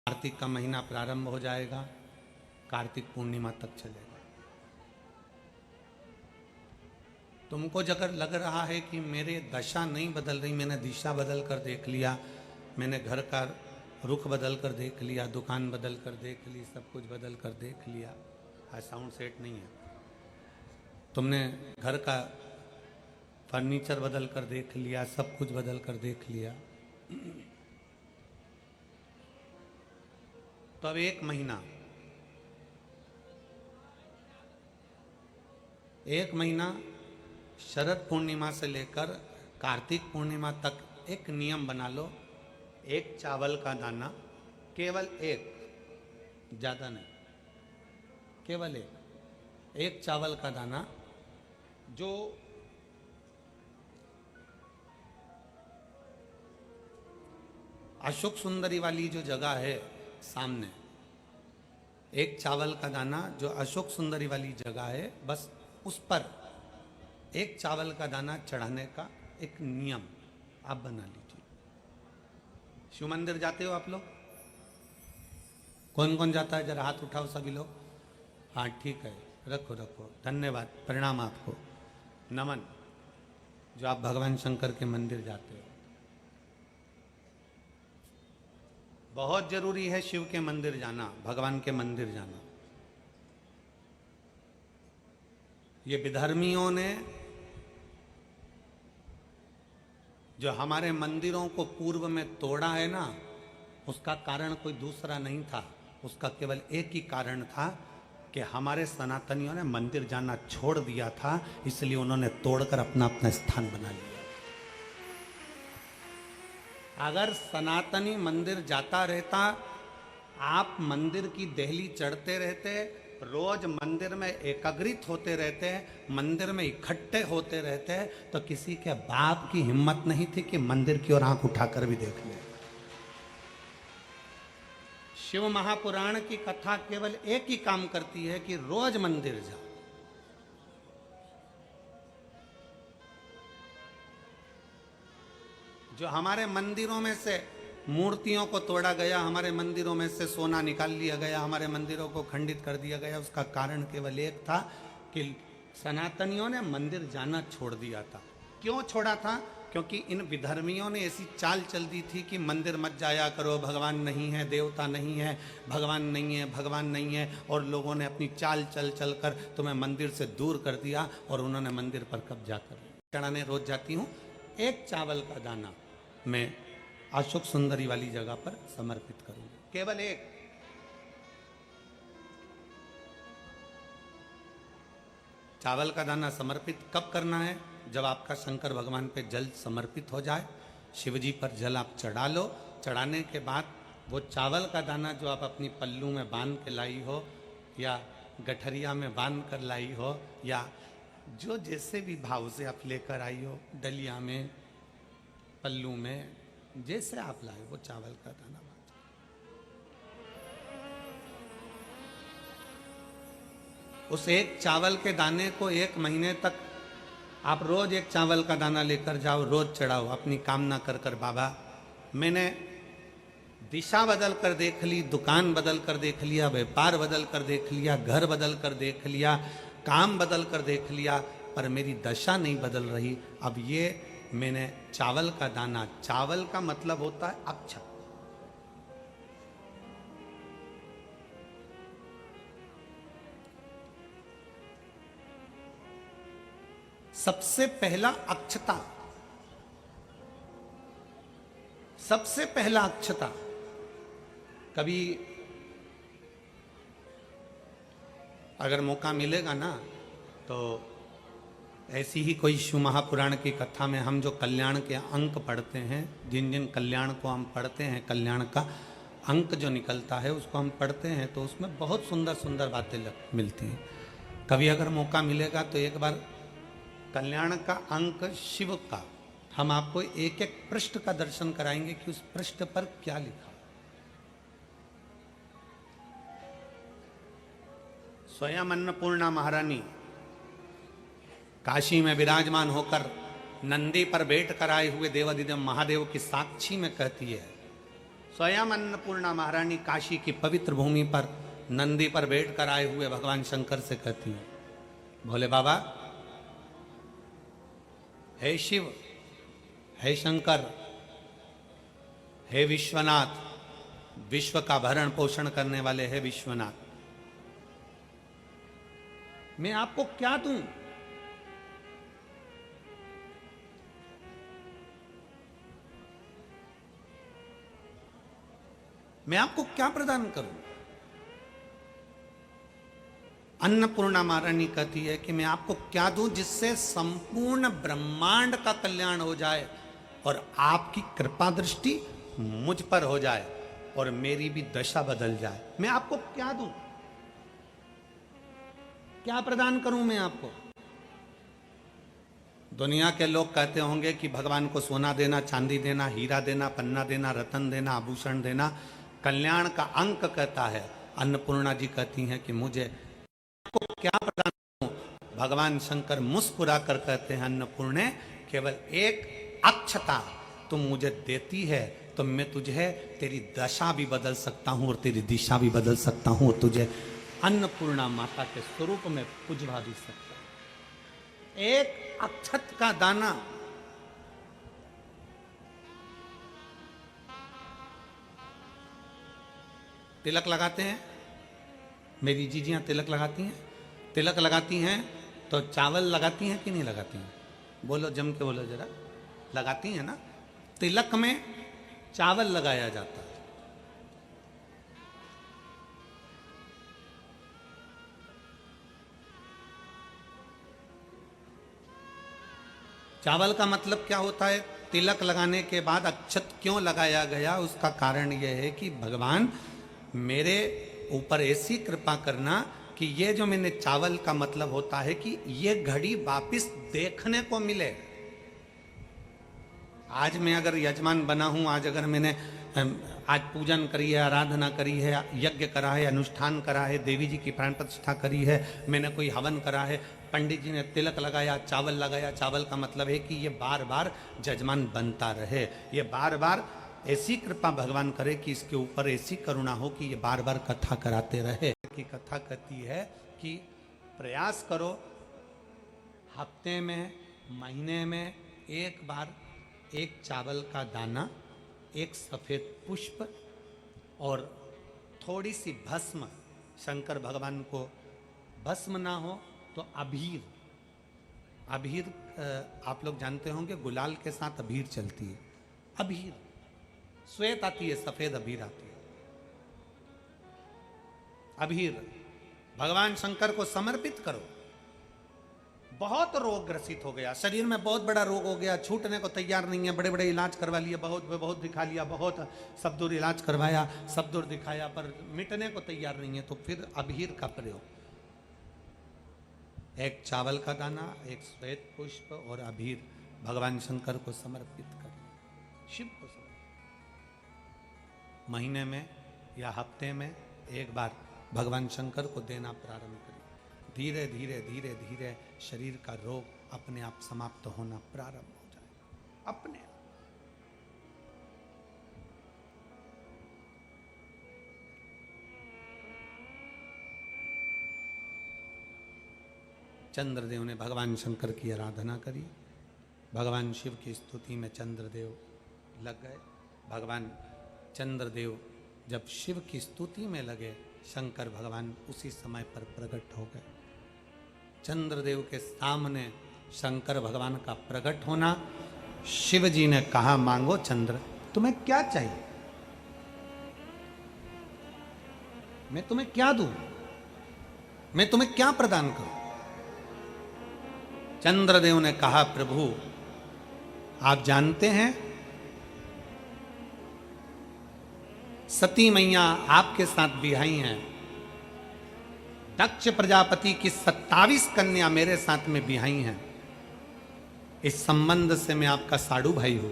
कार्तिक का महीना प्रारंभ हो जाएगा, कार्तिक पूर्णिमा तक चलेगा। तुमको अगर लग रहा है कि मेरे दशा नहीं बदल रही, मैंने दिशा बदल कर देख लिया, मैंने घर का रुख बदल कर देख लिया, दुकान बदल कर देख ली, सब कुछ बदल कर देख लिया, आज साउंड सेट नहीं है, तुमने घर का फर्नीचर बदल कर देख लिया, सब कुछ बदल कर देख लिया, तो अब एक महीना शरद पूर्णिमा से लेकर कार्तिक पूर्णिमा तक एक नियम बना लो। एक चावल का दाना, केवल एक, ज्यादा नहीं, केवल एक चावल का दाना, जो अशोक सुंदरी वाली जो जगह है सामने, एक चावल का दाना जो अशोक सुंदरी वाली जगह है, बस उस पर एक चावल का दाना चढ़ाने का एक नियम आप बना लीजिए। शिव मंदिर जाते हो आप लोग? कौन कौन जाता है? जरा हाथ उठाओ सभी लोग। हाँ ठीक है, रखो रखो, धन्यवाद, प्रणाम आपको, नमन, जो आप भगवान शंकर के मंदिर जाते हो। बहुत जरूरी है शिव के मंदिर जाना, भगवान के मंदिर जाना। ये विधर्मियों ने जो हमारे मंदिरों को पूर्व में तोड़ा है ना, उसका कारण कोई दूसरा नहीं था, उसका केवल एक ही कारण था कि हमारे सनातनियों ने मंदिर जाना छोड़ दिया था, इसलिए उन्होंने तोड़कर अपना अपना स्थान बना लिया। अगर सनातनी मंदिर जाता रहता, आप मंदिर की देहली चढ़ते रहते, रोज मंदिर में एकत्रित होते रहते, मंदिर में इकट्ठे होते रहते, तो किसी के बाप की हिम्मत नहीं थी कि मंदिर की ओर आंख उठाकर भी देख ले। शिव महापुराण की कथा केवल एक ही काम करती है कि रोज मंदिर जाओ। जो हमारे मंदिरों में से मूर्तियों को तोड़ा गया, हमारे मंदिरों में से सोना निकाल लिया गया, हमारे मंदिरों को खंडित कर दिया गया, उसका कारण केवल एक था कि सनातनियों ने मंदिर जाना छोड़ दिया था। क्यों छोड़ा था? क्योंकि इन विधर्मियों ने ऐसी चाल चल दी थी कि मंदिर मत जाया करो, भगवान नहीं है, देवता नहीं है, भगवान नहीं है, भगवान नहीं है, और लोगों ने अपनी चाल चल चल कर तुम्हें मंदिर से दूर कर दिया और उन्होंने मंदिर पर कब्जा कर लिया। चढ़ाने रोज जाती हूँ, एक चावल का दाना मैं अशोक सुंदरी वाली जगह पर समर्पित करूंगा, केवल एक। चावल का दाना समर्पित कब करना है? जब आपका शंकर भगवान पे जल समर्पित हो जाए, शिव जी पर जल आप चढ़ा लो, चढ़ाने के बाद वो चावल का दाना जो आप अपनी पल्लू में बांध के लाई हो, या गठरिया में बांध कर लाई हो, या जो जैसे भी भाव से आप लेकर आई हो, डलिया में, पल्लू में, जैसे आप लाए, वो चावल का दाना बांध। उस एक चावल के दाने को एक महीने तक आप रोज एक चावल का दाना लेकर जाओ, रोज चढ़ाओ, अपनी कामना कर कर, बाबा मैंने दिशा बदल कर देख ली, दुकान बदल कर देख लिया, व्यापार बदल कर देख लिया, घर बदल कर देख लिया, काम बदल कर देख लिया, पर मेरी दशा नहीं बदल रही। अब ये मैंने चावल का दाना, चावल का मतलब होता है अक्षत, सबसे पहला अक्षता, सबसे पहला अक्षता। कभी अगर मौका मिलेगा ना, तो ऐसी ही कोई शिव महापुराण की कथा में हम जो कल्याण के अंक पढ़ते हैं, जिन जिन कल्याण को हम पढ़ते हैं, कल्याण का अंक जो निकलता है उसको हम पढ़ते हैं, तो उसमें बहुत सुंदर सुंदर बातें मिलती हैं। कभी अगर मौका मिलेगा तो एक बार कल्याण का अंक शिव का हम आपको एक एक पृष्ठ का दर्शन कराएंगे कि उस पृष्ठ पर क्या लिखा। स्वयं अन्नपूर्णा महारानी काशी में विराजमान होकर नंदी पर बैठ कर आए हुए देवाधिदेव महादेव की साक्षी में कहती है, स्वयं अन्नपूर्णा महारानी काशी की पवित्र भूमि पर नंदी पर बैठ कर आए हुए भगवान शंकर से कहती है, भोले बाबा, हे शिव, हे शंकर, हे विश्वनाथ, विश्व का भरण पोषण करने वाले हे विश्वनाथ, मैं आपको क्या दूं? मैं आपको क्या प्रदान करूं? अन्नपूर्णा महारानी कहती है कि मैं आपको क्या दूं जिससे संपूर्ण ब्रह्मांड का कल्याण हो जाए और आपकी कृपा दृष्टि मुझ पर हो जाए और मेरी भी दशा बदल जाए। मैं आपको क्या दूं? क्या प्रदान करूं मैं आपको? दुनिया के लोग कहते होंगे कि भगवान को सोना देना, चांदी देना, हीरा देना, पन्ना देना, रतन देना, आभूषण देना कल्याण का अंक कहता है। अन्नपूर्णा जी कहती हैं कि मुझे आपको क्या प्रदान करूं? भगवान शंकर मुस्कुरा कर कहते हैं, अन्नपूर्णे, केवल एक अक्षता तुम मुझे देती है तो मैं तुझे तेरी दशा भी बदल सकता हूं और तेरी दिशा भी बदल सकता हूं और तुझे अन्नपूर्णा माता के स्वरूप में पुजवा भी सकता हूं। एक अक्षत का दाना, तिलक लगाते हैं, मेरी जीजियां तिलक लगाती हैं, तिलक लगाती हैं तो चावल लगाती हैं कि नहीं लगाती हैं? बोलो, जम के बोलो जरा। लगाती हैं ना? तिलक में चावल लगाया जाता है। चावल का मतलब क्या होता है? तिलक लगाने के बाद अक्षत क्यों लगाया गया? उसका कारण यह है कि भगवान मेरे ऊपर ऐसी कृपा करना कि ये जो मैंने चावल का मतलब होता है कि ये घड़ी वापिस देखने को मिले। आज मैं अगर यजमान बना हूं, आज अगर मैंने आज पूजन करी है, आराधना करी है, यज्ञ करा है, अनुष्ठान करा है, देवी जी की प्राण प्रतिष्ठा करी है, मैंने कोई हवन करा है, पंडित जी ने तिलक लगाया, चावल लगाया। चावल का मतलब है कि ये बार बार जजमान बनता रहे, ये बार बार ऐसी कृपा भगवान करे कि इसके ऊपर ऐसी करुणा हो कि ये बार बार कथा कराते रहे। की कथा कहती है कि प्रयास करो, हफ्ते में, महीने में एक बार एक चावल का दाना, एक सफेद पुष्प और थोड़ी सी भस्म, शंकर भगवान को भस्म ना हो तो अबीर, अबीर आप लोग जानते होंगे, गुलाल के साथ अबीर चलती है। अबीर श्वेत आती है, सफेद अबीर आती है। अबीर भगवान शंकर को समर्पित करो। बहुत रोग ग्रसित हो गया, शरीर में बहुत बड़ा रोग हो गया, छूटने को तैयार नहीं है, बड़े बड़े इलाज करवा लिए, बहुत दिखा लिया, बहुत सब दूर इलाज करवाया, सब दूर दिखाया, पर मिटने को तैयार नहीं है। तो फिर अबीर का प्रयोग, एक चावल का दाना, एक श्वेत पुष्प और अबीर भगवान शंकर को समर्पित करिए, शिव को समर्पित। महीने में या हफ्ते में एक बार भगवान शंकर को देना प्रारंभ करिए। धीरे धीरे धीरे धीरे शरीर का रोग अपने आप समाप्त होना प्रारंभ हो जाएगा, अपने आप। चंद्रदेव ने भगवान शंकर की आराधना करी, भगवान शिव की स्तुति में चंद्रदेव लग गए। भगवान चंद्रदेव जब शिव की स्तुति में लगे, शंकर भगवान उसी समय पर प्रकट हो गए। चंद्रदेव के सामने शंकर भगवान का प्रकट होना, शिव जी ने कहा, मांगो चंद्र, तुम्हें क्या चाहिए? मैं तुम्हें क्या दूं? मैं तुम्हें क्या प्रदान करूं? चंद्रदेव ने कहा, प्रभु आप जानते हैं सती मैया आपके साथ बिहाई हैं, दक्ष प्रजापति की 27 कन्या मेरे साथ में बिहाई हैं। इस संबंध से मैं आपका साडू भाई हूं।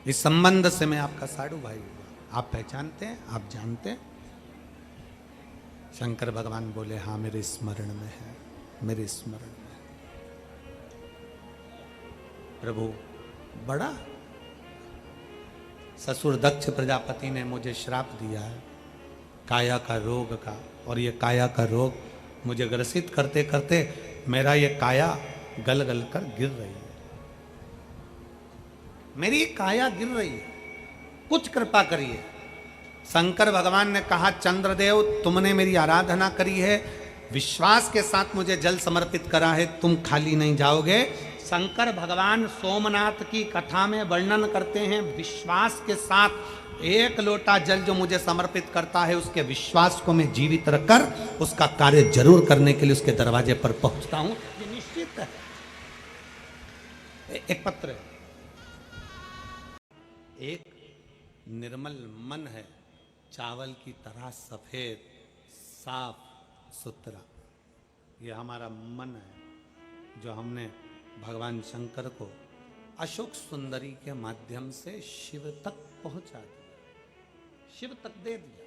इस संबंध से मैं आपका साडू भाई हूं। आप पहचानते हैं, आप जानते हैं? शंकर भगवान बोले, हाँ मेरे स्मरण में है, मेरे स्मरण में। प्रभु बड़ा ससुर दक्ष प्रजापति ने मुझे श्राप दिया है काया का रोग का, और ये काया का रोग मुझे ग्रसित करते करते मेरा ये काया गल गल कर गिर रही है, मेरी काया गिर रही है, कुछ कृपा करिए। शंकर भगवान ने कहा चंद्रदेव तुमने मेरी आराधना करी है, विश्वास के साथ मुझे जल समर्पित करा है, तुम खाली नहीं जाओगे। शंकर भगवान सोमनाथ की कथा में वर्णन करते हैं, विश्वास के साथ एक लोटा जल जो मुझे समर्पित करता है उसके विश्वास को मैं जीवित रखकर उसका कार्य जरूर करने के लिए उसके दरवाजे पर पहुंचता हूं, ये निश्चित है। एक पत्र है, एक निर्मल मन है चावल की तरह सफेद साफ सुथरा, ये हमारा मन है जो हमने भगवान शंकर को अशोक सुंदरी के माध्यम से शिव तक पहुंचा दिया, शिव तक दे दिया।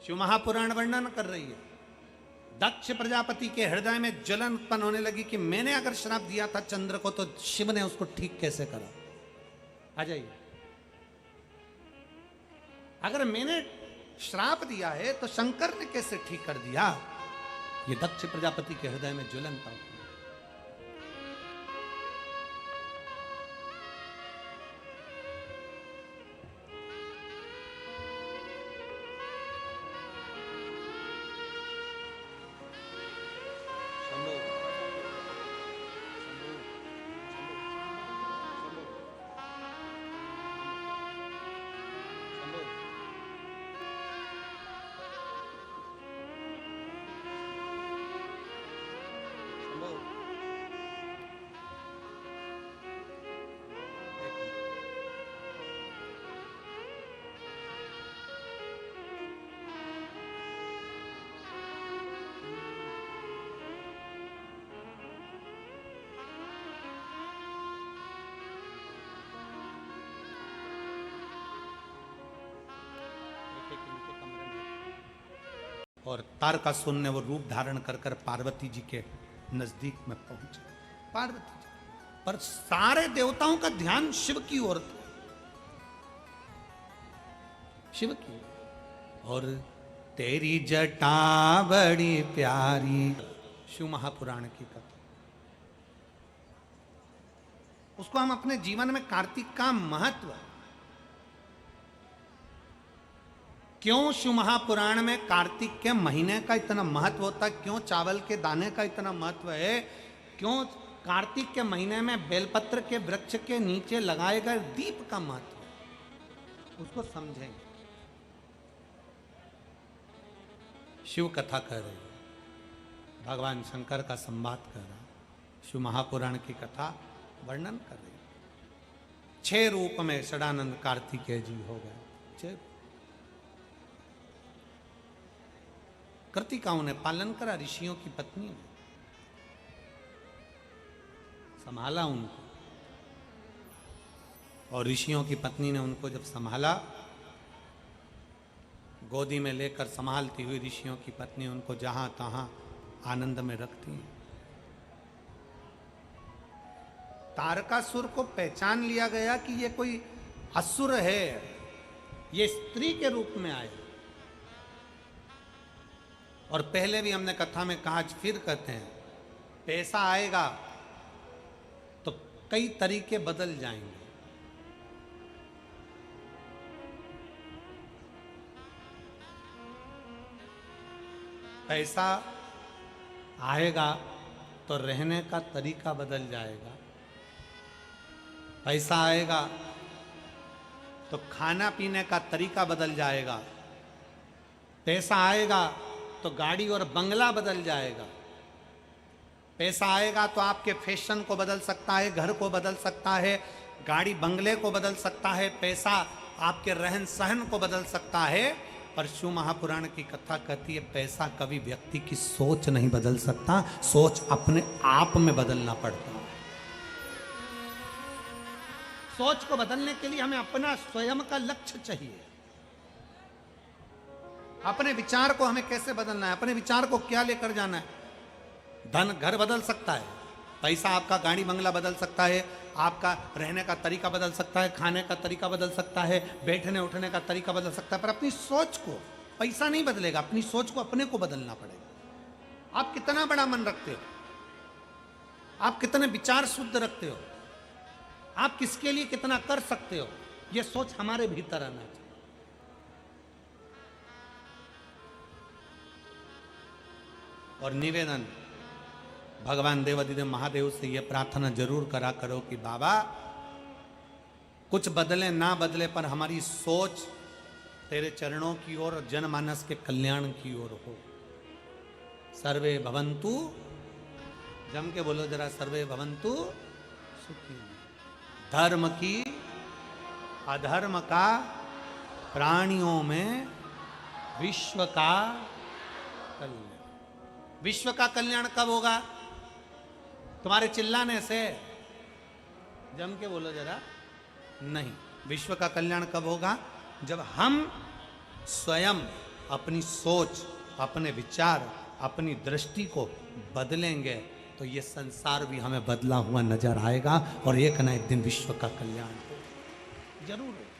शिव महापुराण वर्णन कर रही है, दक्ष प्रजापति के हृदय में जलन उत्पन्न होने लगी कि मैंने अगर श्राप दिया था चंद्र को तो शिव ने उसको ठीक कैसे करा। आ जाइए, अगर मैंने श्राप दिया है तो शंकर ने कैसे ठीक कर दिया। ये दक्ष प्रजापति के हृदय में ज्वलन था। और तारकासुर ने वो रूप धारण कर कर पार्वती जी के नजदीक में पहुंचे। पार्वती जी पर सारे देवताओं का ध्यान शिव की ओर था, शिव की। और तेरी जटा बड़ी प्यारी, शिव महापुराण की कथा, उसको हम अपने जीवन में कार्तिक का महत्व, क्यों शिव महापुराण में कार्तिक के महीने का इतना महत्व होता है, क्यों चावल के दाने का इतना महत्व है, क्यों कार्तिक के महीने में बेलपत्र के वृक्ष के नीचे लगाए गए दीप का महत्व है, उसको समझेंगे। शिव कथा कर रही है, भगवान शंकर का संवाद कर रहा, शिव महापुराण की कथा वर्णन कर रही है। 6 रूप में षडानंद कार्तिकेय जी हो गए। 6 कृतिकाओं ने पालन करा, ऋषियों की पत्नी ने संभाला उनको, और ऋषियों की पत्नी ने उनको जब संभाला, गोदी में लेकर संभालती हुई ऋषियों की पत्नी उनको जहां तहां आनंद में रखती है। तारकासुर को पहचान लिया गया कि ये कोई असुर है, ये स्त्री के रूप में आए। और पहले भी हमने कथा में कहा, आज फिर कहते हैं, पैसा आएगा तो कई तरीके बदल जाएंगे। पैसा आएगा तो रहने का तरीका बदल जाएगा, पैसा आएगा तो खाना पीने का तरीका बदल जाएगा, पैसा आएगा तो गाड़ी और बंगला बदल जाएगा, पैसा आएगा तो आपके फैशन को बदल सकता है, घर को बदल सकता है, गाड़ी बंगले को बदल सकता है, पैसा आपके रहन सहन को बदल सकता है। पर शिव महापुराण की कथा कहती है पैसा कभी व्यक्ति की सोच नहीं बदल सकता, सोच अपने आप में बदलना पड़ता है। सोच को बदलने के लिए हमें अपना स्वयं का लक्ष्य चाहिए। अपने विचार को हमें कैसे बदलना है, अपने विचार को क्या लेकर जाना है। धन घर बदल सकता है, पैसा आपका गाड़ी बंगला बदल सकता है, आपका रहने का तरीका बदल सकता है, खाने का तरीका बदल सकता है, बैठने उठने का तरीका बदल सकता है, पर अपनी सोच को पैसा नहीं बदलेगा, अपनी सोच को अपने को बदलना पड़ेगा। आप कितना बड़ा मन रखते हो, आप कितने विचार शुद्ध रखते हो, आप किसके लिए कितना कर सकते हो, यह सोच हमारे भीतर आना चाहिए। और निवेदन भगवान देवाधिदेव महादेव से यह प्रार्थना जरूर करा करो कि बाबा कुछ बदले ना बदले पर हमारी सोच तेरे चरणों की ओर और जनमानस के कल्याण की ओर हो। सर्वे भवन्तु, जम के बोलो जरा, सर्वे भवन्तु सुखी। धर्म की अधर्म का प्राणियों में विश्व का कल्याण। विश्व का कल्याण कब होगा? तुम्हारे चिल्लाने से, जम के बोलो जरा, नहीं। विश्व का कल्याण कब होगा? जब हम स्वयं अपनी सोच, अपने विचार, अपनी दृष्टि को बदलेंगे तो ये संसार भी हमें बदला हुआ नजर आएगा और एक ना एक दिन विश्व का कल्याण जरूर होगा।